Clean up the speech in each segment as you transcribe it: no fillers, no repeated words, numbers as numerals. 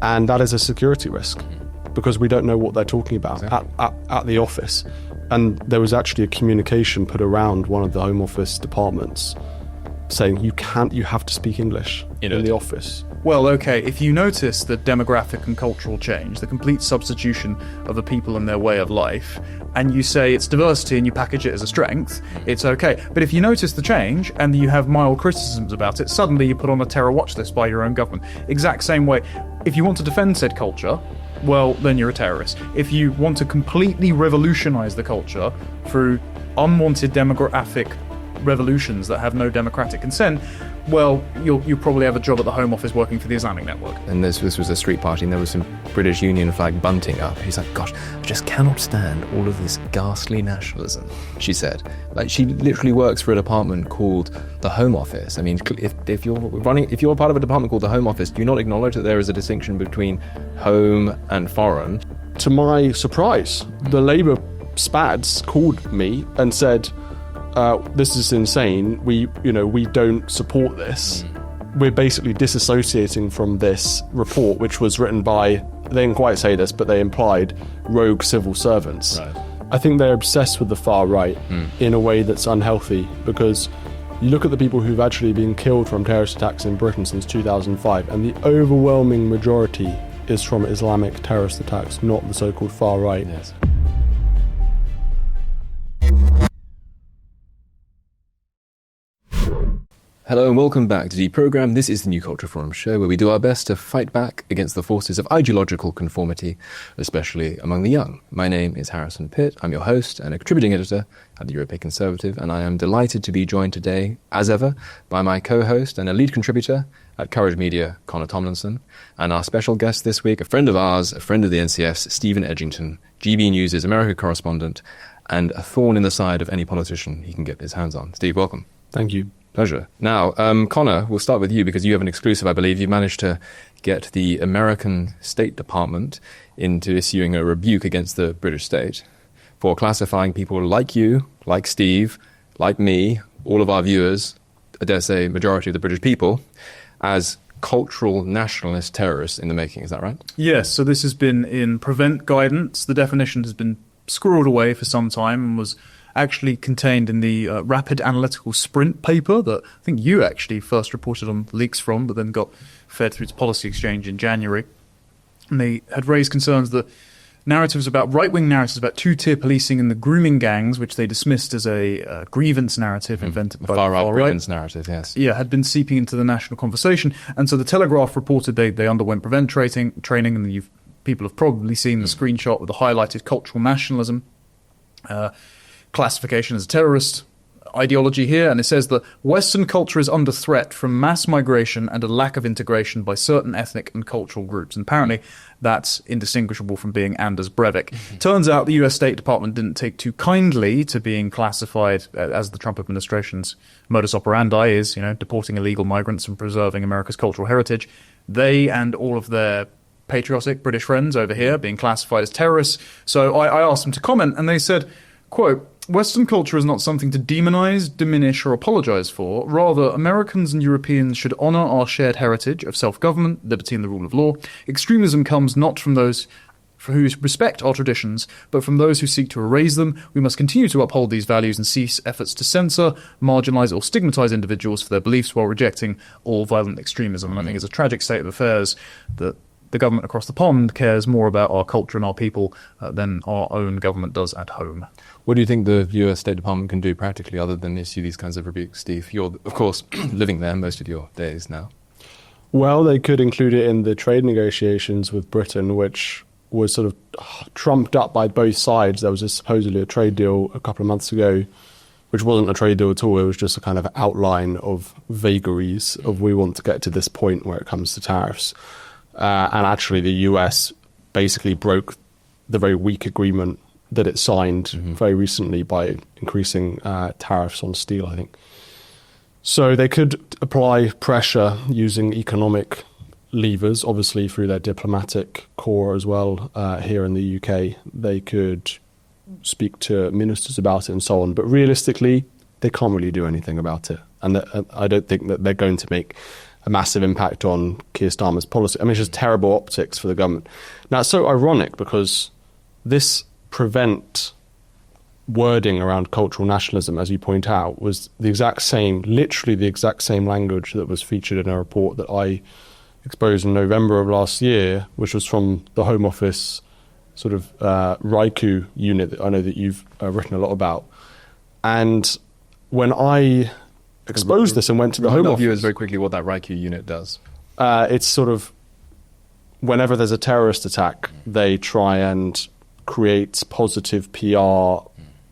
And that is a security risk because we don't know what they're talking about at the office. And there was actually a communication put around one of the Home Office departments saying you have to speak English in the office. Well, okay, if you notice the demographic and cultural change, the complete substitution of the people and their way of life, and you say it's diversity and you package it as a strength, it's okay. But if you notice the change and you have mild criticisms about it, suddenly you put on a terror watch list by your own government. Exact same way. If you want to defend said culture, well, then you're a terrorist. If you want to completely revolutionize the culture through unwanted demographic revolutions that have no democratic consent, well, you'll probably have a job at the Home Office working for the Islamic Network. And this was a street party, and there was some British Union flag bunting up. He's like, gosh, I just cannot stand all of this ghastly nationalism, she said. Like, she literally works for a department called the Home Office. I mean, if you're part of a department called the Home Office, do you not acknowledge that there is a distinction between home and foreign? To my surprise, the Labour spads called me and said, this is insane. We don't support this. We're basically disassociating from this report, which was written by, they didn't quite say this, but they implied rogue civil servants. Right. I think they're obsessed with the far right in a way that's unhealthy, because you look at the people who've actually been killed from terrorist attacks in Britain since 2005, and the overwhelming majority is from Islamic terrorist attacks, not the so-called far right. Yes. Hello and welcome back to Deprogram. This is the New Culture Forum show where we do our best to fight back against the forces of ideological conformity, especially among the young. My name is Harrison Pitt. I'm your host and a contributing editor at the European Conservative, and I am delighted to be joined today, as ever, by my co-host and a lead contributor at Courage Media, Connor Tomlinson, and our special guest this week, a friend of ours, a friend of the NCF's, Steven Edginton, GB News' America correspondent, and a thorn in the side of any politician he can get his hands on. Steve, welcome. Thank you. Pleasure. Now, Connor, we'll start with you because you have an exclusive, I believe. You managed to get the American State Department into issuing a rebuke against the British state for classifying people like you, like Steve, like me, all of our viewers, I dare say majority of the British people, as cultural nationalist terrorists in the making. Is that right? Yes, so this has been in Prevent guidance. The definition has been squirreled away for some time and was actually contained in the Rapid Analytical Sprint paper that I think you actually first reported on leaks from, but then got fed through to Policy Exchange in January. And they had raised concerns that right-wing narratives about two-tier policing and the grooming gangs, which they dismissed as a grievance narrative invented by the far-right grievance narrative, yes. Yeah, had been seeping into the national conversation. And so the Telegraph reported they underwent Prevent training, and people have probably seen the screenshot with the highlighted cultural nationalism classification as a terrorist ideology here, and it says that Western culture is under threat from mass migration and a lack of integration by certain ethnic and cultural groups. And apparently that's indistinguishable from being Anders Breivik. Turns out the US State Department didn't take too kindly to being classified as the Trump administration's modus operandi is, deporting illegal migrants and preserving America's cultural heritage. They and all of their patriotic British friends over here being classified as terrorists. So I asked them to comment, and they said, quote, "Western culture is not something to demonize, diminish, or apologize for. Rather, Americans and Europeans should honor our shared heritage of self-government, liberty, and the rule of law. Extremism comes not from those who respect our traditions, but from those who seek to erase them. We must continue to uphold these values and cease efforts to censor, marginalize, or stigmatize individuals for their beliefs while rejecting all violent extremism." And I think it's a tragic state of affairs that the government across the pond cares more about our culture and our people than our own government does at home. What do you think the US State Department can do practically other than issue these kinds of rebukes, Steve? You're, of course, living there most of your days now. Well, they could include it in the trade negotiations with Britain, which was sort of trumped up by both sides. There was supposedly a trade deal a couple of months ago, which wasn't a trade deal at all. It was just a kind of outline of vagaries of we want to get to this point where it comes to tariffs. And actually the US basically broke the very weak agreement that it signed very recently by increasing tariffs on steel, I think. So they could apply pressure using economic levers, obviously through their diplomatic corps as well here in the UK. They could speak to ministers about it and so on. But realistically, they can't really do anything about it. And I don't think that they're going to make a massive impact on Keir Starmer's policy. I mean, it's just terrible optics for the government. Now, it's so ironic because this prevent wording around cultural nationalism, as you point out, was the exact same, literally the exact same language that was featured in a report that I exposed in November of last year, which was from the Home Office sort of Raiku unit that I know that you've written a lot about. And when I exposed this and went to the Home Office... viewers very quickly what that Raiku unit does. It's sort of, whenever there's a terrorist attack, they try and create positive PR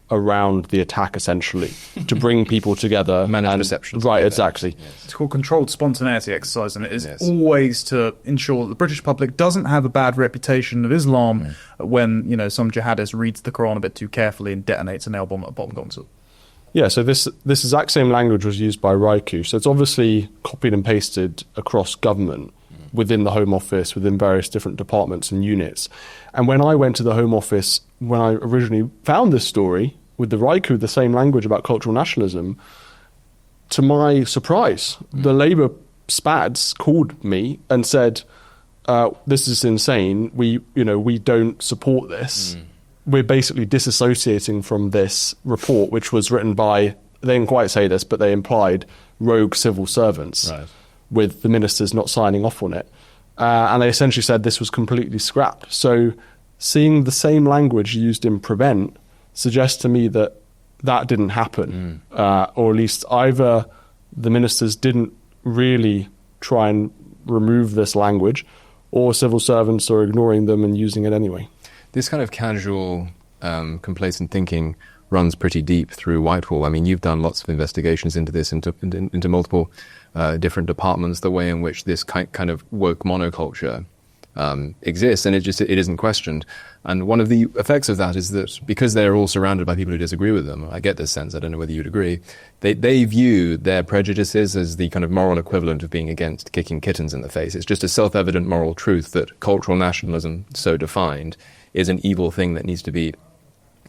around the attack, essentially, to bring people together. Managed perceptions. Right, exactly. Yes. It's called controlled spontaneity exercise, and it is always to ensure that the British public doesn't have a bad reputation of Islam when, some jihadist reads the Quran a bit too carefully and detonates a nail bomb at a bomb concert. Yeah, so this exact same language was used by Raiku. So it's obviously copied and pasted across government, within the Home Office, within various different departments and units. And when I went to the Home Office, when I originally found this story with the Raiku, the same language about cultural nationalism, to my surprise, the Labour spads called me and said, this is insane. We don't support this. We're basically disassociating from this report, which was written by, they didn't quite say this, but they implied rogue civil servants. Right. With the ministers not signing off on it. And they essentially said this was completely scrapped. So seeing the same language used in Prevent suggests to me that that didn't happen. Or at least either the ministers didn't really try and remove this language, or civil servants are ignoring them and using it anyway. This kind of casual, complacent thinking runs pretty deep through Whitehall. I mean, you've done lots of investigations into this, into multiple different departments, the way in which this kind of woke monoculture exists, and it isn't questioned. And one of the effects of that is that because they're all surrounded by people who disagree with them, I get this sense, I don't know whether you'd agree, they view their prejudices as the kind of moral equivalent of being against kicking kittens in the face. It's just a self-evident moral truth that cultural nationalism, so defined, is an evil thing that needs to be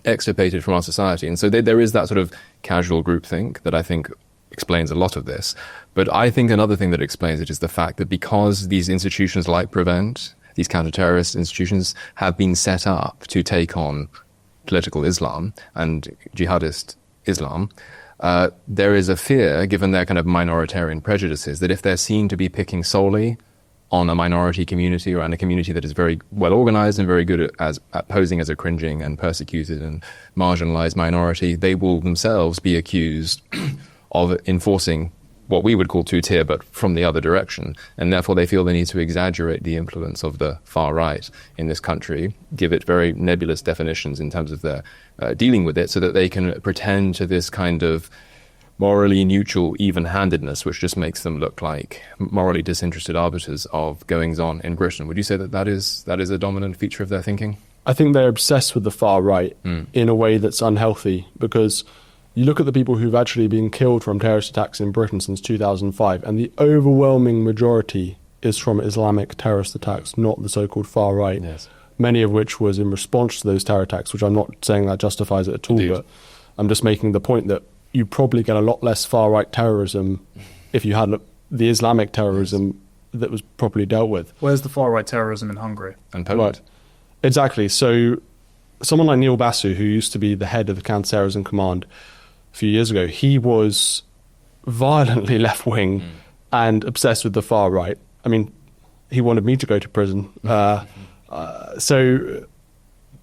extirpated from our society. And so there is that sort of casual groupthink that I think explains a lot of this. But I think another thing that explains it is the fact that because these institutions like Prevent, these counter-terrorist institutions, have been set up to take on political Islam and jihadist Islam, there is a fear, given their kind of minoritarian prejudices, that if they're seen to be picking solely on a minority community or on a community that is very well organized and very good at posing as a cringing and persecuted and marginalized minority, they will themselves be accused of enforcing what we would call two-tier, but from the other direction. And therefore they feel they need to exaggerate the influence of the far right in this country, give it very nebulous definitions in terms of their dealing with it, so that they can pretend to this kind of morally neutral even-handedness, which just makes them look like morally disinterested arbiters of goings-on in Britain. Would you say that is a dominant feature of their thinking? I think they're obsessed with the far right in a way that's unhealthy, because you look at the people who've actually been killed from terrorist attacks in Britain since 2005, and the overwhelming majority is from Islamic terrorist attacks, not the so-called far right, many of which was in response to those terror attacks, which I'm not saying that justifies it at all, but I'm just making the point that you probably get a lot less far-right terrorism if you had the Islamic terrorism that was properly dealt with. Where's the far-right terrorism in Hungary? And Poland. Right. Exactly. So someone like Neil Basu, who used to be the head of the counter-terrorism command a few years ago, he was violently left-wing and obsessed with the far right. I mean, he wanted me to go to prison. So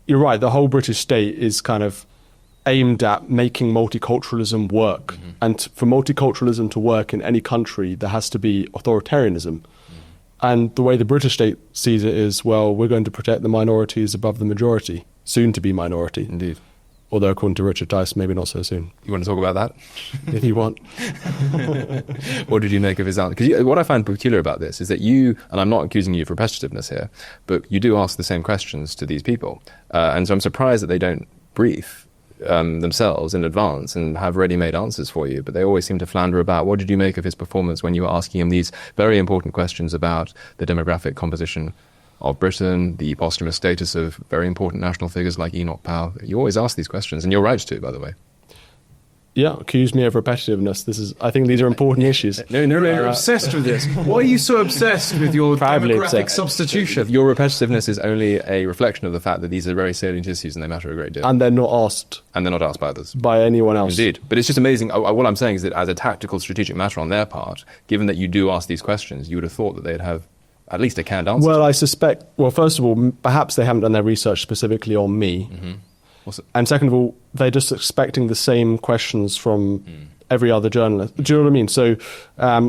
you're right, the whole British state is kind of aimed at making multiculturalism work. And for multiculturalism to work in any country, there has to be authoritarianism. And the way the British state sees it is, well, we're going to protect the minorities above the majority, soon to be minority. Indeed. Although, according to Richard Tice, maybe not so soon. You want to talk about that? If you want. What did you make of his answer? Because what I find peculiar about this is that you, and I'm not accusing you of repetitiveness here, but you do ask the same questions to these people. And so I'm surprised that they don't brief themselves in advance and have ready-made answers for you, but they always seem to flounder about. What did you make of his performance when you were asking him these very important questions about the demographic composition of Britain, the posthumous status of very important national figures like Enoch Powell? You always ask these questions, and you're right to, by the way. accuse me of repetitiveness. I think these are important issues. No, You're obsessed with this. Why are you so obsessed with your Proudly demographic obsessed. substitution? Your repetitiveness is only a reflection of the fact that these are very salient issues and they matter a great deal. And they're not asked And they're not asked by others. by anyone else. Indeed. But it's just amazing. What I'm saying is that as a tactical, strategic matter on their part, given that you do ask these questions, you would have thought that they'd have at least a canned answer. Well, I suspect, first of all, perhaps they haven't done their research specifically on me. And second of all, they're just expecting the same questions from every other journalist. Do you know what I mean? So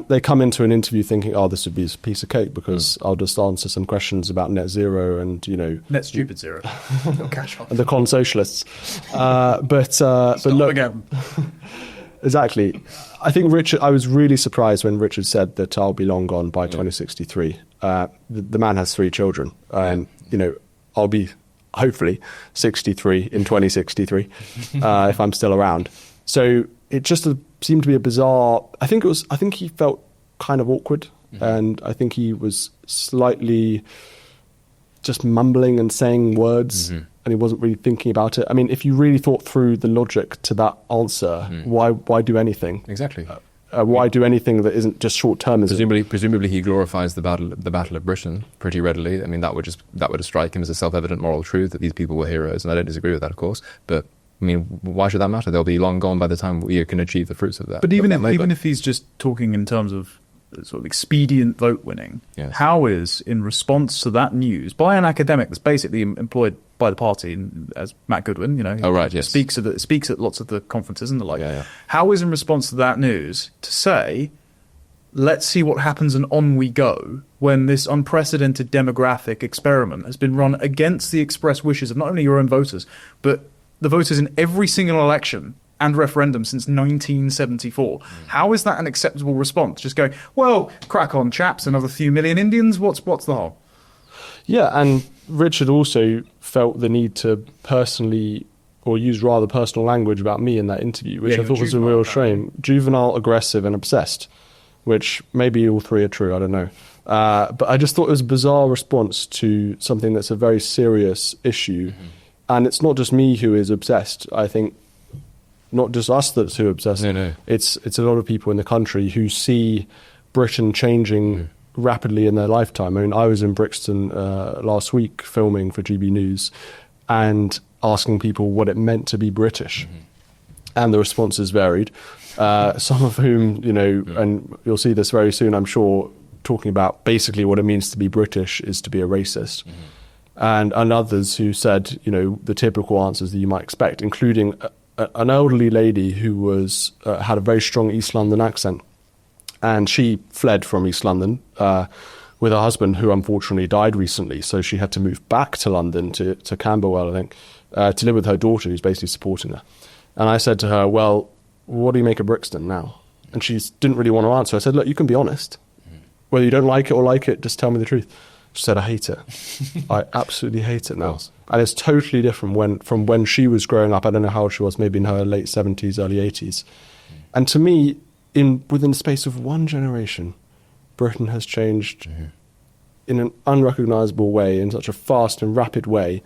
they come into an interview thinking, this would be a piece of cake because I'll just answer some questions about net zero and, Net stupid zero. Catch on. the con socialists. But look, again. Exactly. I think I was really surprised when Richard said that I'll be long gone by 2063. The man has 3 children. And, I'll be hopefully 63 in 2063 if I'm still around. So it just seemed to be a bizarre. I think he felt kind of awkward, and I think he was slightly just mumbling and saying words, and he wasn't really thinking about it. I mean, if you really thought through the logic to that answer, why do anything? Exactly. Why do anything that isn't just short-termism? Presumably, he glorifies the Battle of Britain pretty readily. I mean, that would strike him as a self-evident moral truth that these people were heroes, and I don't disagree with that, of course. But I mean, why should that matter? They'll be long gone by the time we can achieve the fruits of that. But even if he's just talking in terms of sort of expedient vote winning, yes. How is, in response to that news by an academic that's basically employed by the party, as Matt Goodwin, speaks at lots of the conferences and the like. How is, in response to that news, to say, let's see what happens and on we go, when this unprecedented demographic experiment has been run against the express wishes of not only your own voters, but the voters in every single election and referendum since 1974. How is that an acceptable response? Just going, well, crack on, chaps, another few million Indians, what's the whole? Yeah, and Richard also felt the need to personally, or use rather personal language about me in that interview, which I thought was a real shame. Juvenile, aggressive, and obsessed, which maybe all 3 are true, I don't know. But I just thought it was a bizarre response to something that's a very serious issue. And it's not just me who is obsessed. I think not just us that's who are obsessed. No. It's a lot of people in the country who see Britain changing rapidly in their lifetime. I mean, I was in Brixton last week filming for GB News and asking people what it meant to be British. And the responses varied. Some of whom, and you'll see this very soon, I'm sure, talking about basically what it means to be British is to be a racist. And others who said, the typical answers that you might expect, including an elderly lady who had a very strong East London accent. And she fled from East London with her husband, who unfortunately died recently. So she had to move back to London, to Camberwell, I think, to live with her daughter, who's basically supporting her. And I said to her, well, what do you make of Brixton now? And she didn't really want to answer. I said, look, you can be honest. Whether you don't like it or like it, just tell me the truth. She said, I hate it. I absolutely hate it now. And it's totally different from when she was growing up. I don't know how old she was, maybe in her late 70s, early 80s. And to me, within the space of one generation, Britain has changed in an unrecognizable way, in such a fast and rapid way.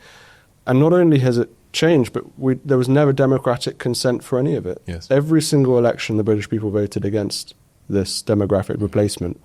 And not only has it changed, but there was never democratic consent for any of it. Yes. Every single election, the British people voted against this demographic replacement.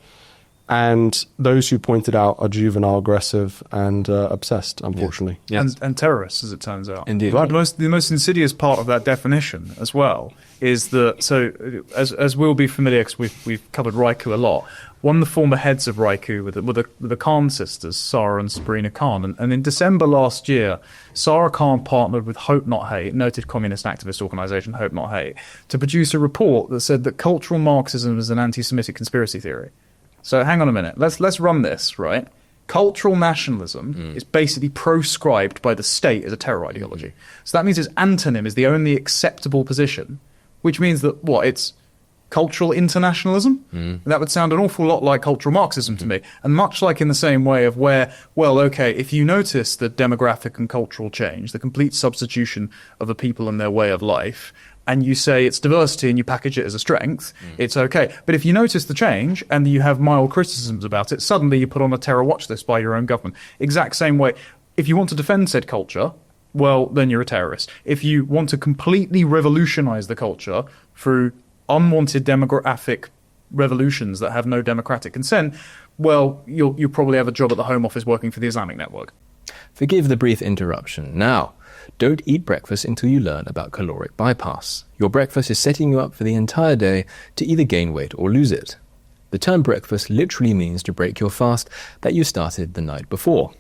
And those who pointed out are juvenile, aggressive, and obsessed, unfortunately. Yes. And terrorists, as it turns out. Indeed. Right. The most insidious part of that definition as well is that, so as we'll be familiar, because we've covered Raiku a lot, one of the former heads of Raiku were the Khan sisters, Sarah and Sabrina Khan. And in December last year, Sarah Khan partnered with Hope Not Hate, noted communist activist organisation Hope Not Hate, to produce a report that said that cultural Marxism is an anti-Semitic conspiracy theory. So hang on a minute. Let's run this, right? Cultural nationalism is basically proscribed by the state as a terror ideology. So that means its antonym is the only acceptable position, which means that, it's cultural internationalism? That would sound an awful lot like cultural Marxism to me. And much like in the same way of where, if you notice the demographic and cultural change, the complete substitution of the people and their way of life, and you say it's diversity and you package it as a strength, it's okay. But if you notice the change and you have mild criticisms about it, suddenly you put on a terror watch list by your own government. Exact same way. If you want to defend said culture, well, then you're a terrorist. If you want to completely revolutionize the culture through unwanted demographic revolutions that have no democratic consent, well, you'll probably have a job at the Home Office working for the Islamic Network. Forgive the brief interruption. Now, don't eat breakfast until you learn about caloric bypass. Your breakfast is setting you up for the entire day to either gain weight or lose it. The term breakfast literally means to break your fast that you started the night before.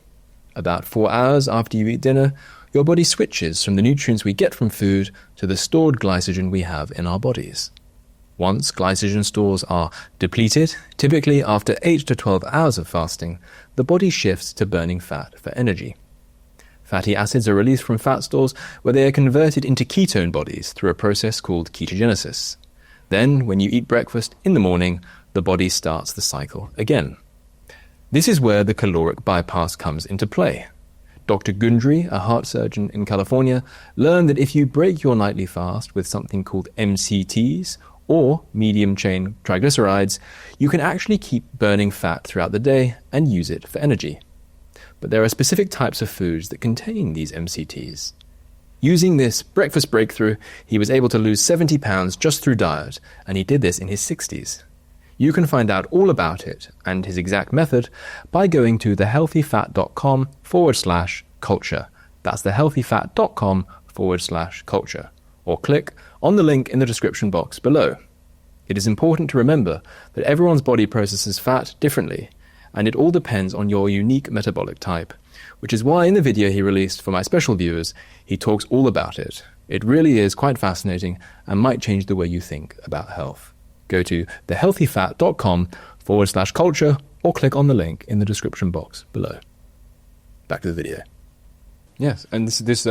About 4 hours after you eat dinner, your body switches from the nutrients we get from food to the stored glycogen we have in our bodies. Once glycogen stores are depleted, typically after 8 to 12 hours of fasting, the body shifts to burning fat for energy. Fatty acids are released from fat stores where they are converted into ketone bodies through a process called ketogenesis. Then, when you eat breakfast in the morning, the body starts the cycle again. This is where the caloric bypass comes into play. Dr. Gundry, a heart surgeon in California, learned that if you break your nightly fast with something called MCTs, or medium-chain triglycerides, you can actually keep burning fat throughout the day and use it for energy. But there are specific types of foods that contain these MCTs. Using this breakfast breakthrough, he was able to lose 70 pounds just through diet, and he did this in his 60s. You can find out all about it and his exact method by going to thehealthyfat.com/culture. That's thehealthyfat.com/culture. Or click on the link in the description box below. It is important to remember that everyone's body processes fat differently, and it all depends on your unique metabolic type, which is why in the video he released for my special viewers, he talks all about it. It really is quite fascinating and might change the way you think about health. Go to thehealthyfat.com/culture or click on the link in the description box below. Back to the video. Yes, and this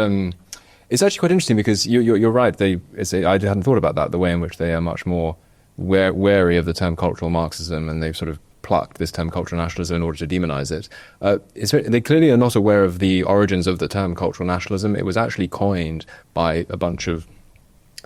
it's actually quite interesting because you're right. I hadn't thought about that, the way in which they are much more wary of the term cultural Marxism, and they've sort of plucked this term cultural nationalism in order to demonize it. They clearly are not aware of the origins of the term cultural nationalism. It was actually coined by a bunch of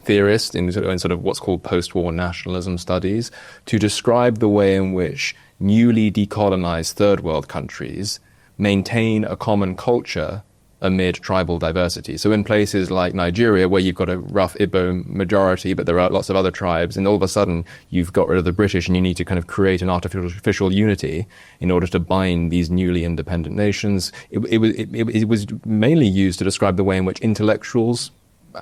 theorists in sort of what's called post-war nationalism studies to describe the way in which newly decolonized third world countries maintain a common culture amid tribal diversity. So in places like Nigeria, where you've got a rough Igbo majority, but there are lots of other tribes, and all of a sudden you've got rid of the British and you need to kind of create an artificial unity in order to bind these newly independent nations. It was mainly used to describe the way in which intellectuals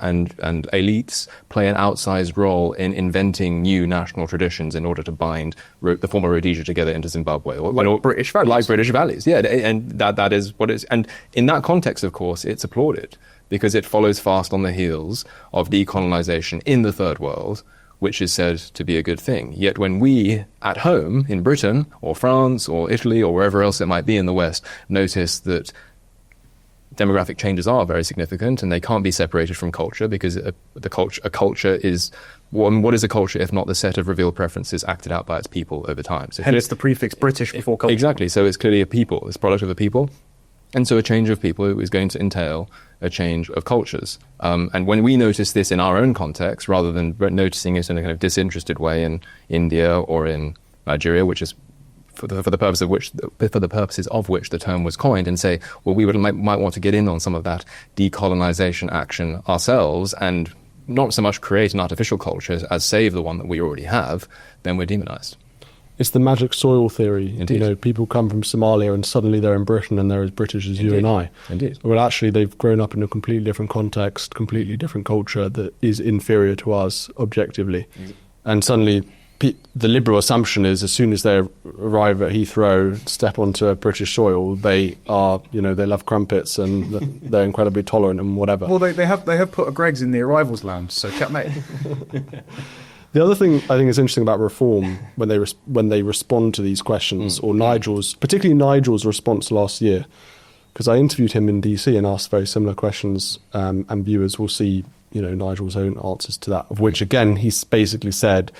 and elites play an outsized role in inventing new national traditions in order to bind the former Rhodesia together into Zimbabwe. Like British values. Like British values, yeah. And that is what it's... And in that context, of course, it's applauded because it follows fast on the heels of decolonization in the third world, which is said to be a good thing. Yet when we, at home, in Britain, or France, or Italy, or wherever else it might be in the West, notice that demographic changes are very significant and they can't be separated from culture because a culture is... What is a culture if not the set of revealed preferences acted out by its people over time? So hence the prefix British before culture. Exactly. So it's clearly a people. It's a product of a people. And so a change of people is going to entail a change of cultures. And when we notice this in our own context, rather than noticing it in a kind of disinterested way in India or in Nigeria, which is for the purposes of which the term was coined, and say, well, we might want to get in on some of that decolonization action ourselves and not so much create an artificial culture as save the one that we already have, then we're demonized. It's the magic soil theory. Indeed. You know, people come from Somalia and suddenly they're in Britain and they're as British as Indeed. you and I. Indeed. Well, actually, they've grown up in a completely different context, completely different culture that is inferior to us objectively. And suddenly, the liberal assumption is as soon as they arrive at Heathrow, step onto British soil, they are, you know, they love crumpets and they're incredibly tolerant and whatever. Well, they have put a Greggs in the arrivals lounge, so mate. The other thing I think is interesting about reform when they respond to these questions, or particularly Nigel's response last year, because I interviewed him in DC and asked very similar questions, and viewers will see, you know, Nigel's own answers to that, of which again he's basically said,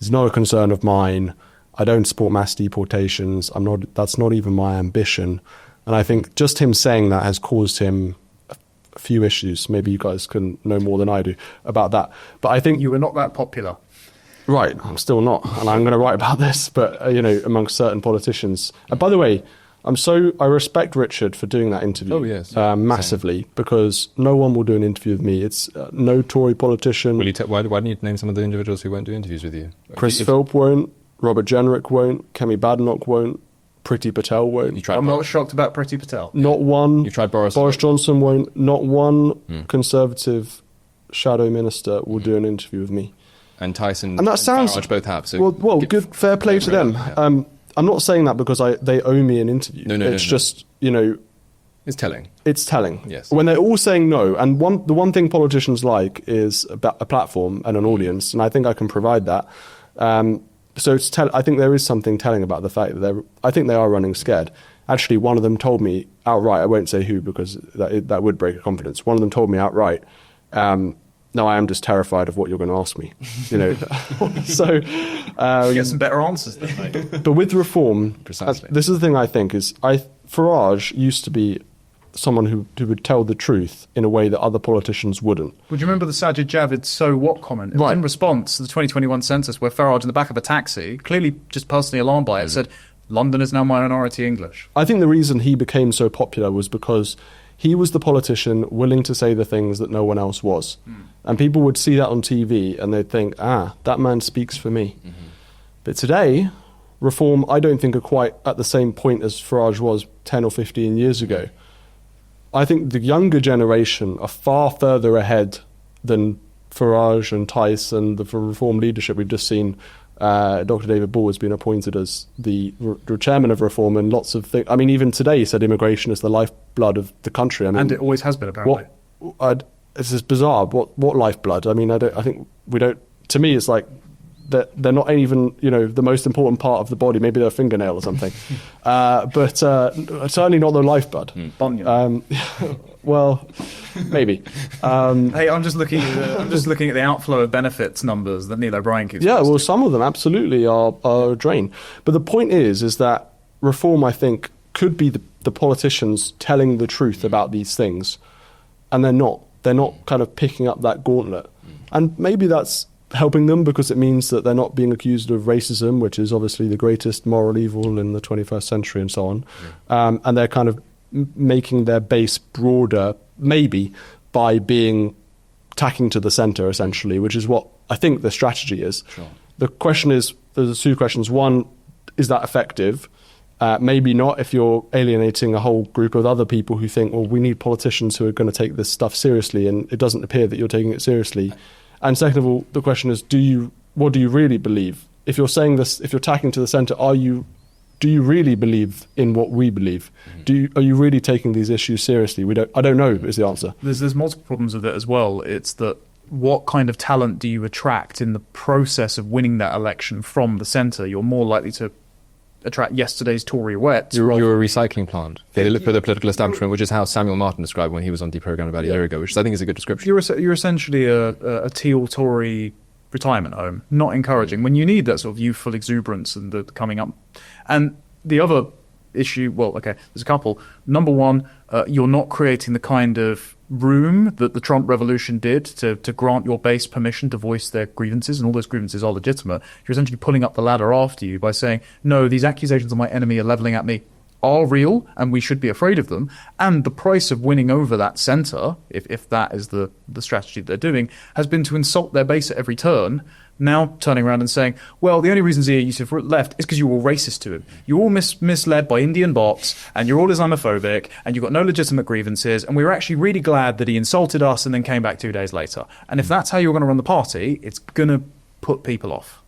it's not a concern of mine. I don't support mass deportations. That's not even my ambition. And I think just him saying that has caused him a few issues. Maybe you guys can know more than I do about that. But I think you were not that popular. Right, I'm still not, and I'm going to write about this. But you know, amongst certain politicians. And by the way, I respect Richard for doing that interview. Oh, yes. Massively, because no one will do an interview with me. It's no Tory politician. Will you why don't you name some of the individuals who won't do interviews with you? Chris Philp won't, Robert Jenrick won't, Kemi Badenoch won't, Priti Patel won't. I'm not shocked about Priti Patel. Not one. You tried Boris Johnson won't. Not one Conservative shadow minister will do an interview with me. And Tyson and that sounds Farage both have. So well, good, fair play to them. Yeah. I'm not saying that because they owe me an interview. It's just, it's telling. It's telling. Yes. When they're all saying no, and the one thing politicians like is a platform and an audience, and I think I can provide that. So I think there is something telling about the fact that I think they are running scared. Actually, one of them told me outright, I won't say who because that would break a confidence. One of them told me outright, no, I am just terrified of what you're going to ask me. So get some better answers then, mate. But with reform, Precisely. This is the thing I think is Farage used to be someone who would tell the truth in a way that other politicians wouldn't. Would you remember the Sajid Javid "so what" comment? It was in response to the 2021 census where Farage in the back of a taxi, clearly just personally alarmed by it, said, "London is now minority English." I think the reason he became so popular was because he was the politician willing to say the things that no one else was. And people would see that on TV and they'd think, that man speaks for me. But today, reform, I don't think are quite at the same point as Farage was 10 or 15 years ago. I think the younger generation are far further ahead than Farage and Tice and the reform leadership we've just seen. Dr. David Ball has been appointed as the chairman of reform, and lots of things. I mean, even today he said immigration is the lifeblood of the country. I mean, and it always has been, apparently. This is bizarre. What lifeblood? I mean, I think we don't. To me, it's like they're not even the most important part of the body. Maybe their fingernail or something, but certainly not the lifeblood. Bunyan. Well, maybe. Hey, I'm just looking at the outflow of benefits numbers that Neil O'Brien keeps. Yeah, posting. well, some of them absolutely are a drain. But the point is that reform, I think, could be the politicians telling the truth about these things, and they're not. They're not kind of picking up that gauntlet, and maybe that's helping them because it means that they're not being accused of racism, which is obviously the greatest moral evil in the 21st century, and so on. And they're kind of making their base broader, maybe by tacking to the centre, essentially, which is what I think the strategy is. Sure. The question is, there's two questions. One, is that effective? Maybe not if you're alienating a whole group of other people who think, well, we need politicians who are going to take this stuff seriously, and it doesn't appear that you're taking it seriously. And second of all, the question is, what do you really believe? If you're saying this, if you're tacking to the centre, do you really believe in what we believe? Are you really taking these issues seriously? I don't know is the answer. There's multiple problems with it as well. It's that what kind of talent do you attract in the process of winning that election from the centre? You're more likely to attract yesterday's Tory wets. You're a recycling plant for the political establishment, which is how Samuel Martin described when he was on Deprogrammed about a year ago, which I think is a good description. You're essentially a teal Tory retirement home, not encouraging, when you need that sort of youthful exuberance and the coming up. And the other issue, there's a couple. Number one, you're not creating the kind of room that the Trump revolution did to grant your base permission to voice their grievances, and all those grievances are legitimate. You're essentially pulling up the ladder after you by saying, no, these accusations of my enemy are levelling at me are real, and we should be afraid of them. And the price of winning over that centre, if that is the strategy they're doing, has been to insult their base at every turn. Now turning around and saying, well, the only reason Zia Yusuf left is because you were all racist to him. You're all misled by Indian bots, and you're all Islamophobic, and you've got no legitimate grievances, and we were actually really glad that he insulted us and then came back 2 days later. And if that's how you're going to run the party, it's going to put people off.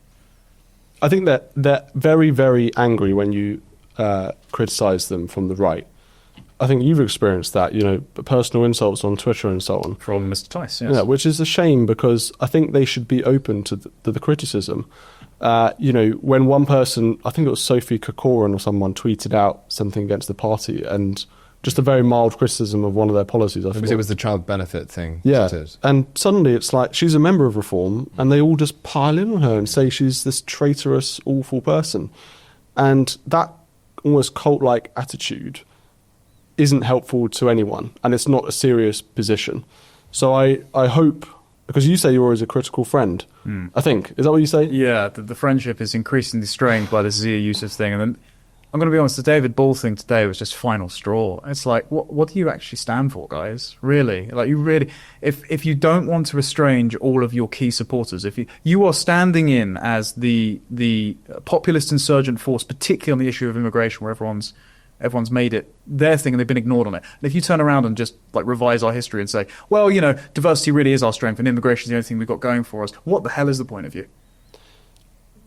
I think that they're very, very angry when you criticise them from the right. I think you've experienced that, personal insults on Twitter and so on. From Mr. Tice, yes. Yeah, which is a shame because I think they should be open to the criticism. When one person, I think it was Sophie Corcoran or someone, tweeted out something against the party and just a very mild criticism of one of their policies. It was the child benefit thing. Yeah, and suddenly it's like she's a member of Reform and they all just pile in on her and say she's this traitorous, awful person. And that almost cult-like attitude isn't helpful to anyone, and it's not a serious position. So I hope, because you say you're always a critical friend, I think. Is that what you say? Yeah, the friendship is increasingly strained by the Zia Yusuf thing. And then I'm going to be honest, the David Ball thing today was just final straw. It's like, what do you actually stand for, guys? Really? Like, you really, if you don't want to estrange all of your key supporters, if you are standing in as the populist insurgent force, particularly on the issue of immigration, where everyone's made it their thing and they've been ignored on it. And if you turn around and just like revise our history and say, well, you know, diversity really is our strength and immigration is the only thing we've got going for us, what the hell is the point of you?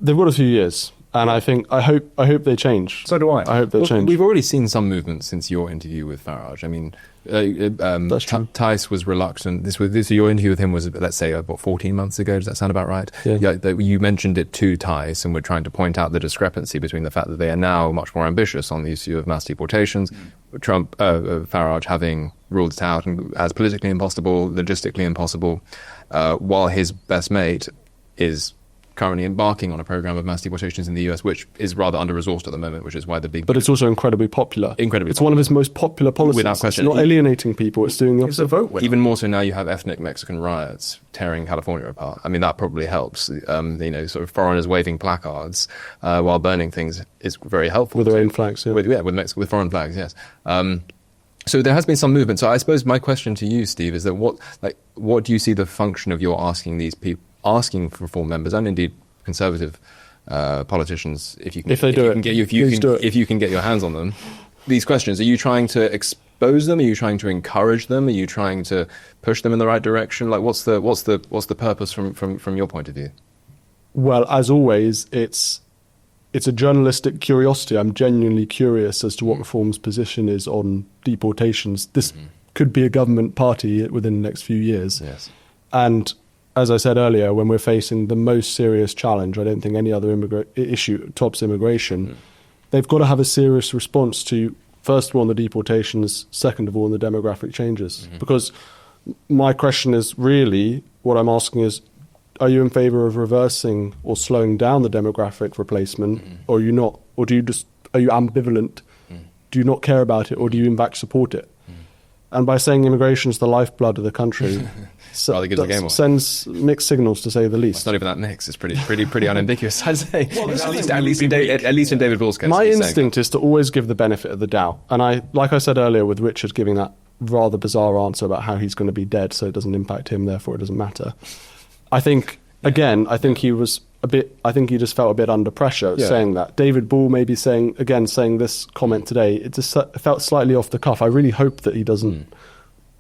They've got a few years. And I hope they change. So do I. I hope they change. We've already seen some movement since your interview with Farage. I mean, That's true. Tice was reluctant. Your interview with him was, let's say, about 14 months ago. Does that sound about right? Yeah. You mentioned it to Tice, and we're trying to point out the discrepancy between the fact that they are now much more ambitious on the issue of mass deportations. Farage having ruled it out as politically impossible, logistically impossible, while his best mate is currently embarking on a program of mass deportations in the US, which is rather under-resourced at the moment, which is why the big... But it's also incredibly popular. It's one of his most popular policies. Without question. It's not alienating people, it's doing the opposite. It's a vote winner. Even more so now you have ethnic Mexican riots tearing California apart. I mean, that probably helps. Sort of foreigners waving placards while burning things is very helpful. With their own flags, yeah. With foreign flags, yes. So there has been some movement. So I suppose my question to you, Steve, is that what do you see the function of your asking these people, asking for reform members, and indeed conservative politicians, if you can get your hands on them, these questions? Are you trying to expose them? Are you trying to encourage them? Are you trying to push them in the right direction? Like, what's the purpose from your point of view? Well, as always, it's a journalistic curiosity. I'm genuinely curious as to what Reform's position is on deportations. This could be a government party within the next few years. Yes. And as I said earlier, when we're facing the most serious challenge, I don't think any other issue tops immigration. They've got to have a serious response to, first of all, on the deportations, second of all, on the demographic changes. Because my question is really, what I'm asking is, are you in favour of reversing or slowing down the demographic replacement, or are you not? Or are you ambivalent? Do you not care about it, or do you in fact support it? And by saying immigration is the lifeblood of the country, sends mixed signals, to say the least. It's not even that mixed. It's pretty unambiguous, I'd say. Well, at least in David Ball's case. My instinct is to always give the benefit of the doubt. And like I said earlier, with Richard giving that rather bizarre answer about how he's going to be dead, so it doesn't impact him, therefore it doesn't matter. I think he was I think he just felt a bit under pressure saying that. David Ball maybe saying this comment today, it just felt slightly off the cuff. I really hope that he doesn't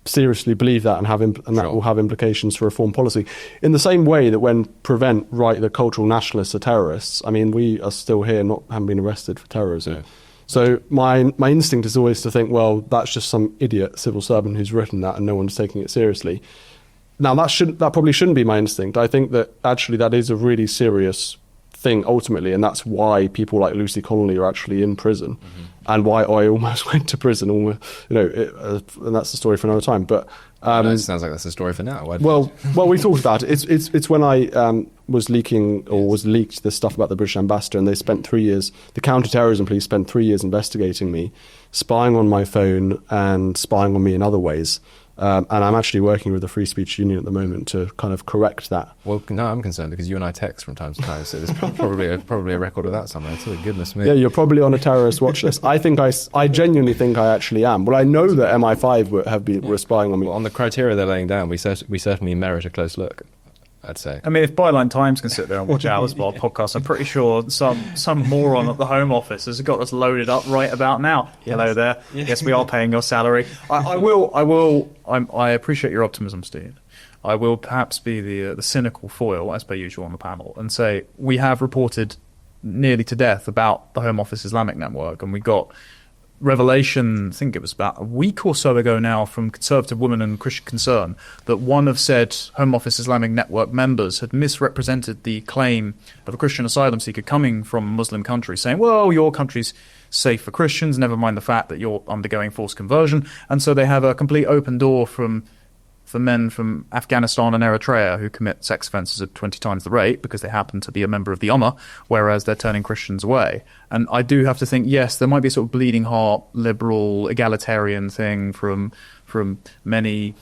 seriously believe that that will have implications for reform policy. In the same way that when Prevent write that cultural nationalists are terrorists, I mean, we are still here, haven't been arrested for terrorism. Yeah. So my instinct is always to think, well, that's just some idiot civil servant who's written that and no one's taking it seriously. Now, that probably shouldn't be my instinct. I think that actually that is a really serious thing ultimately, and that's why people like Lucy Connolly are actually in prison, and why I almost went to prison. And that's the story for another time. But it sounds like that's the story for now. Well, we talked about it. It's when I was leaked this stuff about the British ambassador, and they spent 3 years. The counter-terrorism police spent 3 years investigating me, spying on my phone and spying on me in other ways. And I'm actually working with the Free Speech Union at the moment to kind of correct that. Well, no, I'm concerned because you and I text from time to time, so there's probably a record of that somewhere. So goodness me. Yeah, you're probably on a terrorist watch list. I genuinely think I actually am. Well, I know that MI5 were spying on me. Well, on the criteria they're laying down, we certainly merit a close look, I'd say. I mean, if Byline Times can sit there and watch Alice Bar podcast, I'm pretty sure some moron at the Home Office has got us loaded up right about now. Yes. Hello there. Yes, we are paying your salary. I appreciate your optimism, Steve. I will perhaps be the cynical foil, as per usual, on the panel, and say we have reported nearly to death about the Home Office Islamic network, and we got revelation, I think it was about a week or so ago now, from Conservative Women and Christian Concern, that one of said Home Office Islamic Network members had misrepresented the claim of a Christian asylum seeker coming from a Muslim country, saying, well, your country's safe for Christians, never mind the fact that you're undergoing forced conversion. And so they have a complete open door for men from Afghanistan and Eritrea who commit sex offences at 20 times the rate because they happen to be a member of the Ummah, whereas they're turning Christians away. And I do have to think, yes, there might be a sort of bleeding heart, liberal, egalitarian thing from many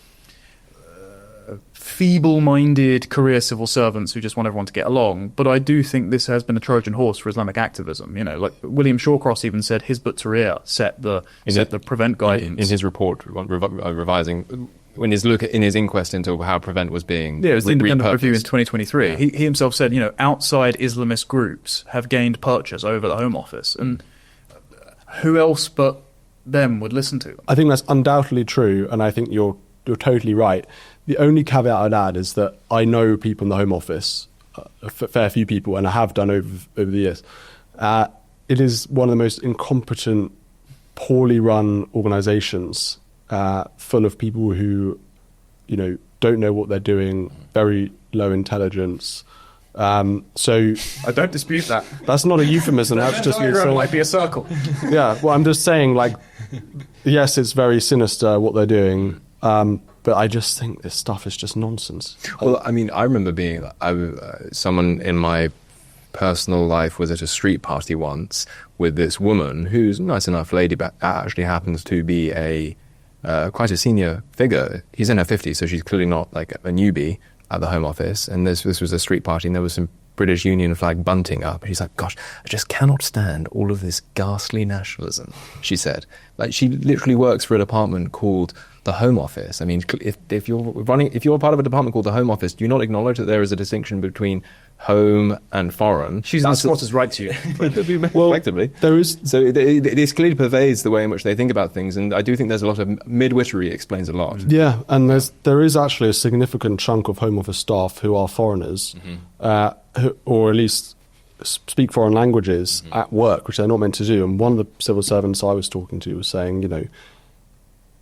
feeble-minded career civil servants who just want everyone to get along. But I do think this has been a Trojan horse for Islamic activism. You know, like William Shawcross even said Hizb ut-Tahrir set the Prevent guidance. In his report, revising, in his inquest into how Prevent was being it was the independent review in repurposed. 2023. Yeah. He himself said, you know, outside Islamist groups have gained purchase over the Home Office. And who else but them would listen to them? I think that's undoubtedly true, and I think you're totally right. The only caveat I'd add is that I know people in the Home Office, a fair few people, and I have done over the years. It is one of the most incompetent, poorly run organisations, full of people who, you know, don't know what they're doing, very low intelligence. So I don't dispute that. that's not a euphemism. That's just me saying, might be a circle. yeah. Well, I'm just saying, like, yes, it's very sinister what they're doing, but I just think this stuff is just nonsense. Well, I mean, I remember being someone in my personal life was at a street party once with this woman who's a nice enough lady, but actually happens to be quite a senior figure. He's in her 50s, so she's clearly not like a newbie at the Home Office. And this was a street party, and there was some British Union flag bunting up. And she's like, gosh, I just cannot stand all of this ghastly nationalism, she said. Like, she literally works for a department called the Home Office. I mean, if you're part of a department called the Home Office, do you not acknowledge that there is a distinction between home and foreign? She's in squatters' right to you. Well, effectively. there is. So this clearly pervades the way in which they think about things, and I do think there's a lot of midwittery explains a lot. Yeah, and there is actually a significant chunk of Home Office staff who are foreigners, or at least speak foreign languages at work, which they're not meant to do. And one of the civil servants I was talking to was saying, you know,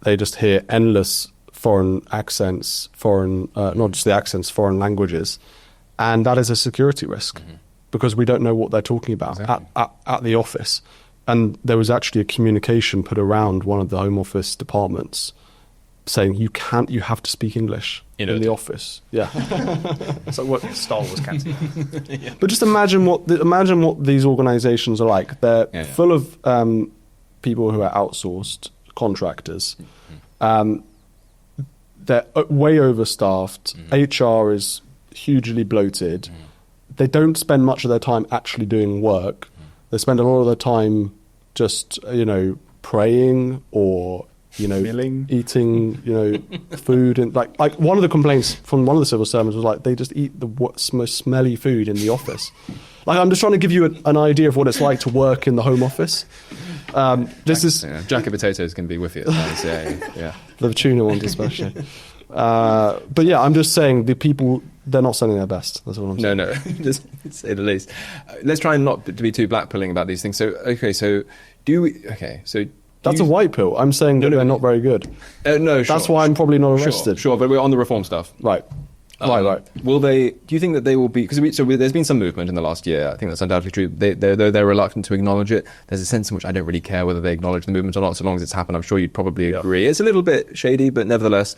they just hear endless foreign accents, not just the accents, foreign languages, and that is a security risk because we don't know what they're talking about at the office. And there was actually a communication put around one of the Home Office departments saying you have to speak English in the office. Yeah. So what Star Wars cancelled. But just imagine what these organisations are like. They're full of people who are outsourced, contractors. They're way overstaffed. HR is hugely bloated. They don't spend much of their time actually doing work. They spend a lot of their time just, you know, praying or, you know, milling, eating, you know, food. And like one of the complaints from one of the civil servants was like they just eat the most smelly food in the office. Like, I'm just trying to give you an idea of what it's like to work in the Home Office. Jacket potatoes can be whiffy at times. Yeah. The tuna ones especially. But yeah, I'm just saying the people, they're not sending their best. That's all I'm saying. No, just to say the least. Let's try not to be too blackpilling about these things. So that's a white pill. I'm saying that they're not very good. No, sure. That's why I'm probably not arrested. Sure, but we're on the reform stuff. Right. Right. Will they? Do you think that they will be? Because there's been some movement in the last year. I think that's undoubtedly true. They're reluctant to acknowledge it. There's a sense in which I don't really care whether they acknowledge the movement or not, so long as it's happened. I'm sure you'd probably agree. It's a little bit shady, but nevertheless,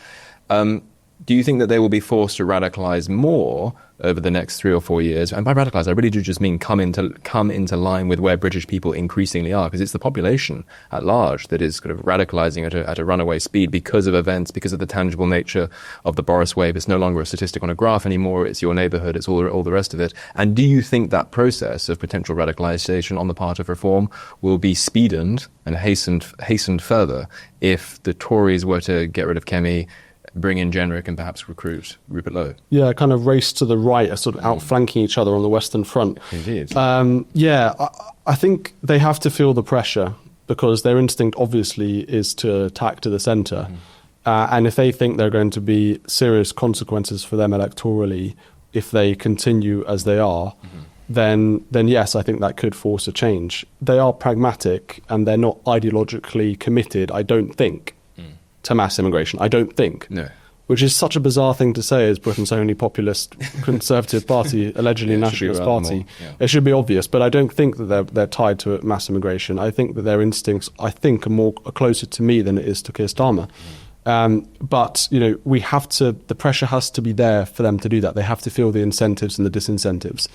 do you think that they will be forced to radicalise more over the next 3 or 4 years? And by radicalise, I really do just mean come into line with where British people increasingly are, because it's the population at large that is kind of radicalising at a runaway speed because of events, because of the tangible nature of the Boris wave. It's no longer a statistic on a graph anymore. It's your neighbourhood. It's all the rest of it. And do you think that process of potential radicalisation on the part of reform will be speeded and hastened further if the Tories were to get rid of Kemi, bring in Jenrick and perhaps recruit Rupert Lowe? Yeah, kind of race to the right, sort of outflanking each other on the Western Front. Indeed. I think they have to feel the pressure because their instinct obviously is to attack to the centre. And if they think there are going to be serious consequences for them electorally if they continue as they are, then yes, I think that could force a change. They are pragmatic and they're not ideologically committed, I don't think, to mass immigration. I don't think. No. Which is such a bizarre thing to say as Britain's only populist conservative party, allegedly nationalist party. It should be obvious, but I don't think that they're tied to mass immigration. I think that their instincts, are closer to me than it is to Keir Starmer. But, you know, the pressure has to be there for them to do that. They have to feel the incentives and the disincentives.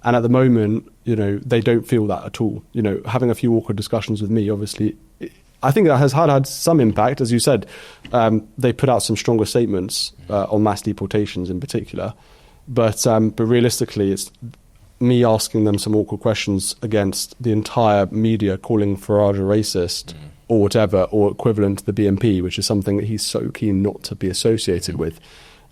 And at the moment, you know, they don't feel that at all. You know, having a few awkward discussions with me, obviously, I think that has had some impact. As you said, they put out some stronger statements on mass deportations in particular. But realistically, it's me asking them some awkward questions against the entire media calling Farage a racist or whatever, or equivalent to the BNP, which is something that he's so keen not to be associated with.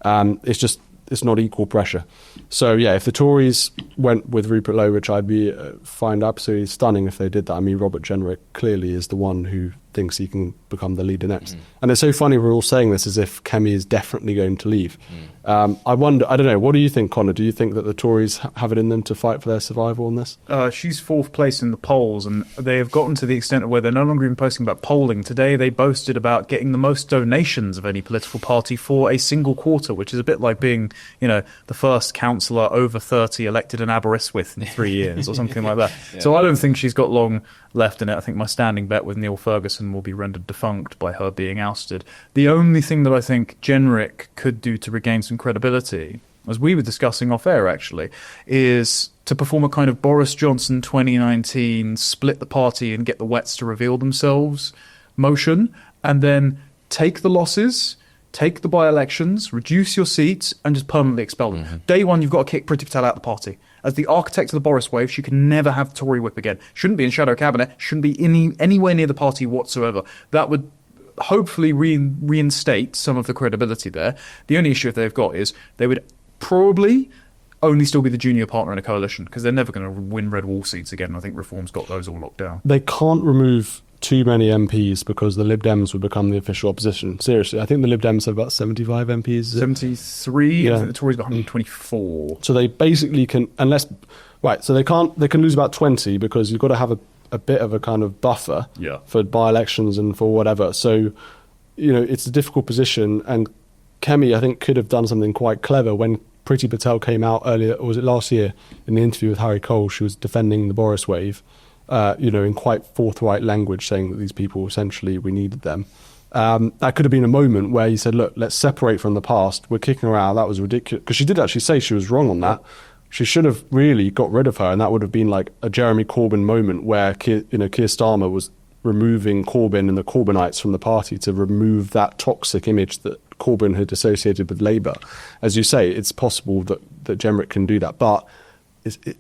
It's not equal pressure. So, yeah, if the Tories went with Rupert Lowe, which I'd be find absolutely stunning if they did that. I mean, Robert Jenrick clearly is the one who thinks he can become the leader next. And it's so funny we're all saying this as if Kemi is definitely going to leave. I wonder, I don't know, what do you think, Connor? Do you think that the Tories have it in them to fight for their survival on this? She's fourth place in the polls, and they have gotten to the extent of where they're no longer even posting about polling. Today they boasted about getting the most donations of any political party for a single quarter, which is a bit like being, the first councillor over 30 elected in Aberystwyth in 3 years or something like that. Yeah. So I don't think she's got long left in it. I think my standing bet with Neil Ferguson will be rendered defunct by her being ousted. The only thing that I think Jenrick could do to regain some credibility, as we were discussing off air actually, is to perform a kind of Boris Johnson 2019 split the party and get the wets to reveal themselves motion, and then take the losses, take the by-elections, reduce your seats, and just permanently expel them. Day one, you've got to kick Priti Patel out of the party. As the architect of the Boris wave, she can never have Tory whip again. Shouldn't be in shadow cabinet, shouldn't be anywhere near the party whatsoever. That would hopefully reinstate some of the credibility there. The only issue they've got is they would probably only still be the junior partner in a coalition, because they're never going to win red wall seats again. I think Reform's got those all locked down. They can't remove too many MPs because the Lib Dems would become the official opposition. Seriously, I think the Lib Dems have about 75 MPs. 73. Yeah. I think the Tories got 124. So they basically can, so they can lose about 20 because you've got to have a bit of a kind of buffer for by-elections and for whatever. So, it's a difficult position, and Kemi, I think, could have done something quite clever when Priti Patel came out earlier, or was it last year, in the interview with Harry Cole. She was defending the Boris wave, in quite forthright language, saying that these people, essentially, we needed them. That could have been a moment where he said, look, let's separate from the past. We're kicking her out. That was ridiculous. Because she did actually say she was wrong on that. She should have really got rid of her, and that would have been like a Jeremy Corbyn moment where Keir Starmer was removing Corbyn and the Corbynites from the party to remove that toxic image that Corbyn had associated with Labour. As you say, it's possible that Jenrick can do that. But it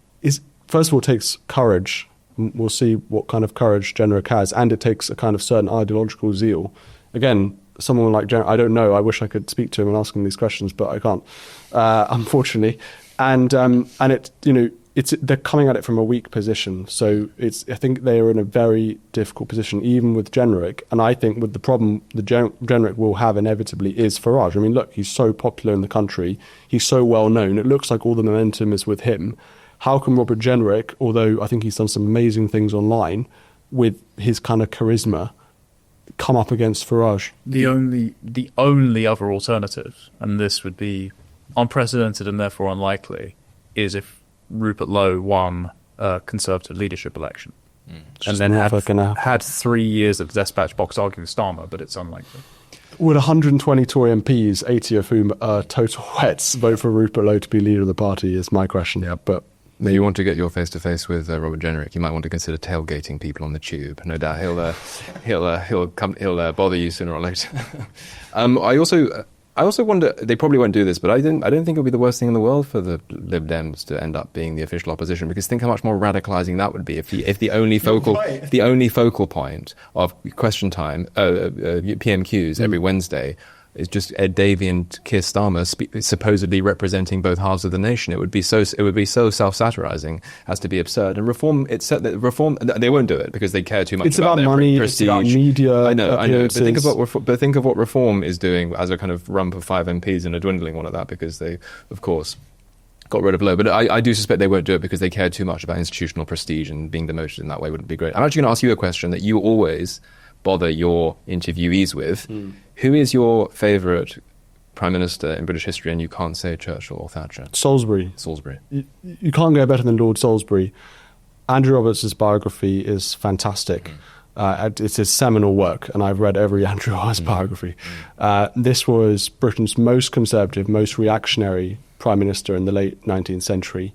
first of all, takes courage. We'll see what kind of courage Jenrick has, and it takes a kind of certain ideological zeal. Again, someone like Jenrick, I don't know. I wish I could speak to him and ask him these questions, but I can't, unfortunately. And they're coming at it from a weak position. So I think they are in a very difficult position, even with Jenrick. And I think with the problem that Jenrick will have inevitably is Farage. I mean, look, he's so popular in the country. He's so well known. It looks like all the momentum is with him. How can Robert Jenrick, although I think he's done some amazing things online, with his kind of charisma, come up against Farage? The only other alternative, and this would be unprecedented and therefore unlikely, is if Rupert Lowe won a Conservative leadership election and then had 3 years of dispatch box arguing with Starmer, but it's unlikely. Would 120 Tory MPs, 80 of whom are total wets, vote for Rupert Lowe to be leader of the party is my question. Yeah, but maybe you want to get your face-to-face with Robert Jenrick. You might want to consider tailgating people on the tube. No doubt he'll bother you sooner or later. I also wonder, they probably won't do this, but I don't think it'll be the worst thing in the world for the Lib Dems to end up being the official opposition, because think how much more radicalising that would be if the only focal point of question time, PMQs every Wednesday, is just Ed Davey and Keir Starmer supposedly representing both halves of the nation. It would be so self-satirizing as to be absurd. And reform they won't do it because they care too much. It's about their money. Prestige. It's about media. I know. But think of what reform is doing as a kind of rump of 5 MPs and a dwindling one at that, because they, of course, got rid of Lowe. But I do suspect they won't do it because they care too much about institutional prestige, and being demoted in that way wouldn't be great. I'm actually going to ask you a question that you always bother your interviewees with. Who is your favourite Prime Minister in British history, and you can't say Churchill or Thatcher? Salisbury. You can't go better than Lord Salisbury. Andrew Roberts' biography is fantastic. It's his seminal work, and I've read every Andrew Roberts biography. This was Britain's most conservative, most reactionary Prime Minister in the late 19th century,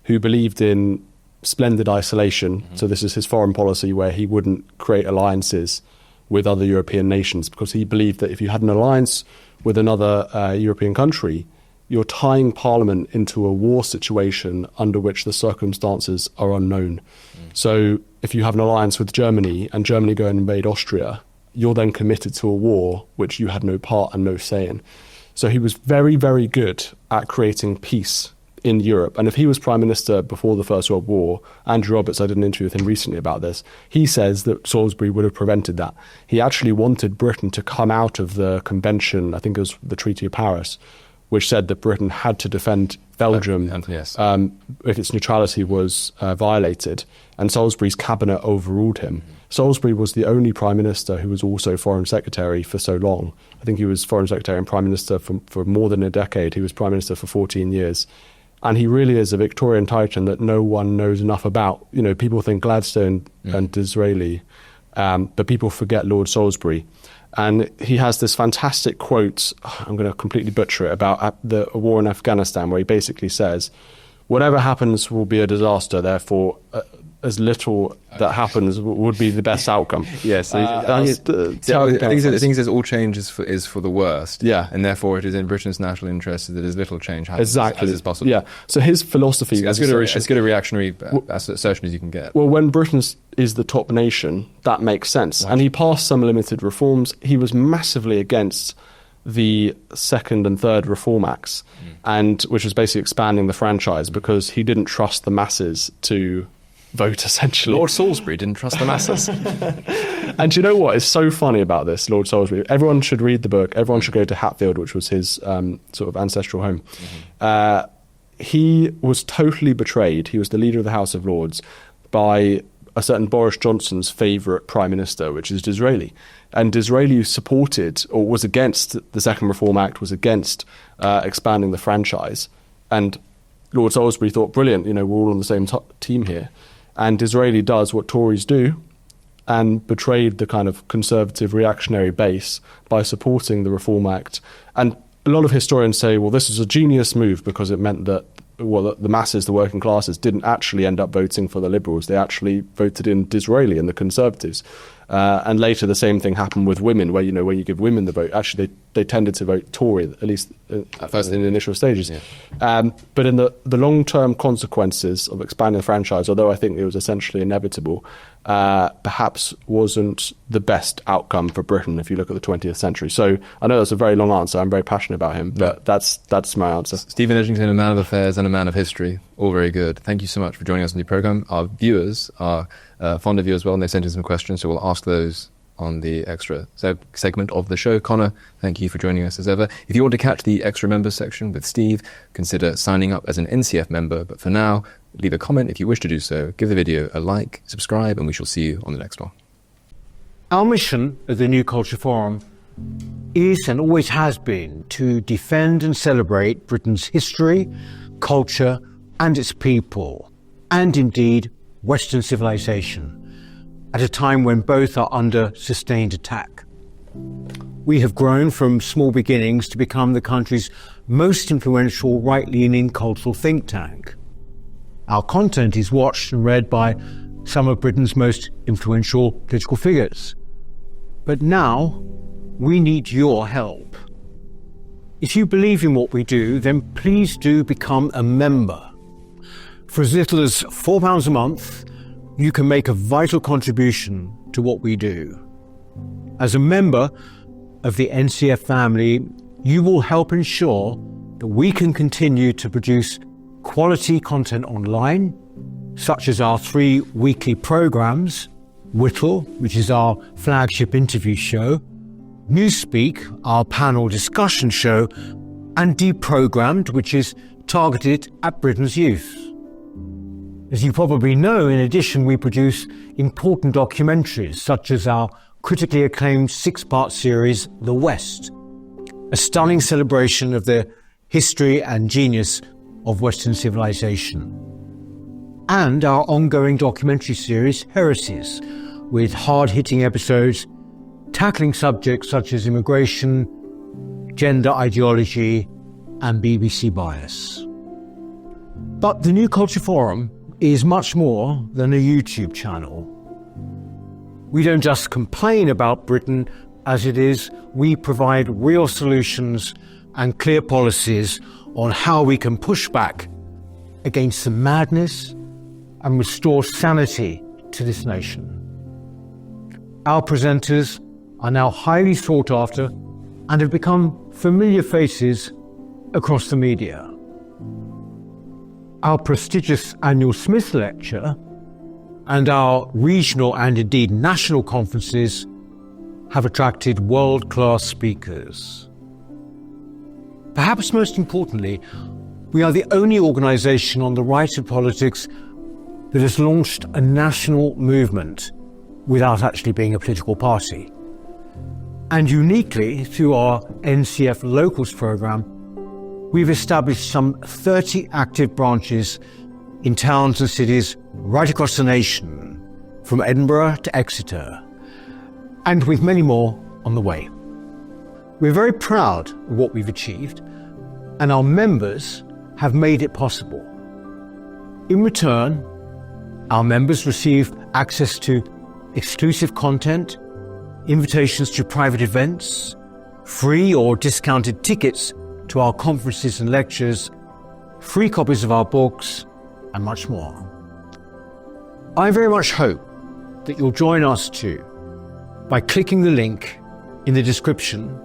who believed in splendid isolation. So this is his foreign policy, where he wouldn't create alliances with other European nations, because he believed that if you had an alliance with another European country, you're tying Parliament into a war situation under which the circumstances are unknown. So if you have an alliance with Germany and Germany go and invade Austria, you're then committed to a war which you had no part and no say in. So he was very, very good at creating peace in Europe. And if he was Prime Minister before the First World War, Andrew Roberts, I did an interview with him recently about this, he says that Salisbury would have prevented that. He actually wanted Britain to come out of the convention, I think it was the Treaty of Paris, which said that Britain had to defend Belgium if its neutrality was violated. And Salisbury's cabinet overruled him. Salisbury was the only Prime Minister who was also Foreign Secretary for so long. I think he was Foreign Secretary and Prime Minister for more than a decade. He was Prime Minister for 14 years. And he really is a Victorian titan that no one knows enough about. You know, people think Gladstone and Disraeli, but people forget Lord Salisbury. And he has this fantastic quote, I'm going to completely butcher it, about the war in Afghanistan, where he basically says, whatever happens will be a disaster, therefore as little that happens would be the best outcome. Yes. I think he says all change is for the worst. Yeah. And therefore it is in Britain's national interest that as little change happens as is possible. Yeah. So his philosophy as good a reactionary assertion as you can get. Well, when Britain is the top nation, that makes sense. Right. And he passed some limited reforms. He was massively against the second and third Reform Acts, and which was basically expanding the franchise, because he didn't trust the masses to vote, essentially. Lord Salisbury didn't trust the masses. And do you know what is so funny about this, Lord Salisbury? Everyone should read the book. Everyone should go to Hatfield, which was his sort of ancestral home. He was totally betrayed. He was the leader of the House of Lords by a certain Boris Johnson's favourite Prime Minister, which is Disraeli. And Disraeli supported, or was against, the Second Reform Act, was against expanding the franchise. And Lord Salisbury thought, brilliant, you know, we're all on the same team here. And Disraeli does what Tories do, and betrayed the kind of conservative reactionary base by supporting the Reform Act. And a lot of historians say, well, this is a genius move because it meant that, well, the masses, the working classes, didn't actually end up voting for the Liberals. They actually voted in Disraeli and the Conservatives. And later the same thing happened with women, where, you know, when you give women the vote, actually they tended to vote Tory, at least at first in the initial stages. Yeah. But in the long-term consequences of expanding the franchise, although I think it was essentially inevitable, perhaps wasn't the best outcome for Britain if you look at the 20th century. So I know that's a very long answer. I'm very passionate about him, but that's my answer. Steven Edginton, a man of affairs and a man of history, all very good. Thank you so much for joining us on the programme. Our viewers are fond of you as well, and they sent in some questions, so we'll ask those on the extra segment of the show. Connor, thank you for joining us as ever. If you want to catch the extra members section with Steve, consider signing up as an NCF member. But for now, leave a comment if you wish to do so. Give the video a like, subscribe, and we shall see you on the next one. Our mission at the New Culture Forum is and always has been to defend and celebrate Britain's history, culture, and its people, and indeed Western civilization, at a time when both are under sustained attack. We have grown from small beginnings to become the country's most influential right-leaning cultural think tank. Our content is watched and read by some of Britain's most influential political figures. But now, we need your help. If you believe in what we do, then please do become a member. For as little as £4 a month, you can make a vital contribution to what we do. As a member of the NCF family, you will help ensure that we can continue to produce quality content online, such as our 3 weekly programmes, Whittle, which is our flagship interview show, Newspeak, our panel discussion show, and Deprogrammed, which is targeted at Britain's youth. As you probably know, in addition, we produce important documentaries, such as our critically acclaimed 6-part series, The West, a stunning celebration of the history and genius of Western civilization, and our ongoing documentary series, Heresies, with hard-hitting episodes tackling subjects such as immigration, gender ideology, and BBC bias. But the New Culture Forum is much more than a YouTube channel. We don't just complain about Britain as it is, we provide real solutions and clear policies on how we can push back against the madness and restore sanity to this nation. Our presenters are now highly sought after and have become familiar faces across the media. Our prestigious annual Smith Lecture and our regional and indeed national conferences have attracted world-class speakers. Perhaps most importantly, we are the only organisation on the right of politics that has launched a national movement without actually being a political party. And uniquely, through our NCF Locals programme, we've established some 30 active branches in towns and cities right across the nation, from Edinburgh to Exeter, and with many more on the way. We're very proud of what we've achieved, and our members have made it possible. In return, our members receive access to exclusive content, invitations to private events, free or discounted tickets to our conferences and lectures, free copies of our books, and much more. I very much hope that you'll join us too by clicking the link in the description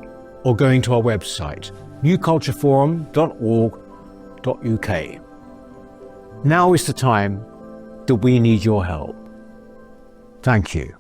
or going to our website, newcultureforum.org.uk. Now is the time that we need your help. Thank you.